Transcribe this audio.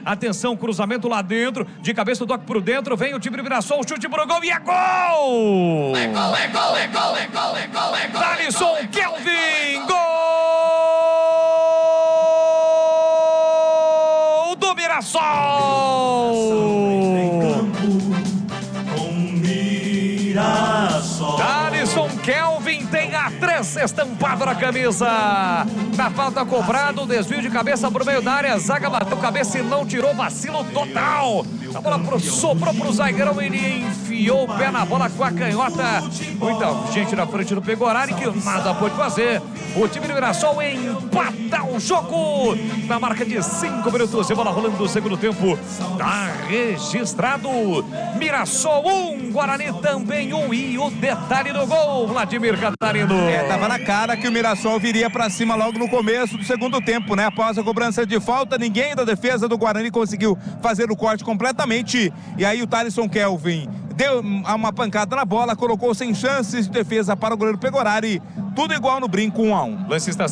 Atenção, cruzamento lá dentro. De cabeça o toque por dentro. Vem o time do Mirassol. Chute pro gol e é gol! É gol, é gol, é gol, é gol, é gol, é gol. Thalisson Kelvin. Gol do Mirassol! Thalisson Kelvin tem a 3 estampada na camisa. Na falta cobrada, um desvio de cabeça pro meio da área. Zaga bateu cabeça e não tirou, vacilo total. A bola soprou pro zagueirão, ele enfiou o pé na bola com a canhota. Muita gente na frente do Pegorari que nada pôde fazer. O time do Mirassol empata o jogo na marca de 5 minutos. E bola rolando no segundo tempo. Tá registrado. Mirassol 1, Guarani também 1. E o detalhe do gol, Vladimir Catarino. Tava na cara que o Mirassol viria pra cima logo no começo do segundo tempo, né? Após a cobrança de falta, ninguém da defesa do Guarani conseguiu fazer o corte completamente. E aí o Thalisson Kelvin deu uma pancada na bola, colocou sem chances de defesa para o goleiro Pegorari. Tudo igual no brinco, 1-1. Lance está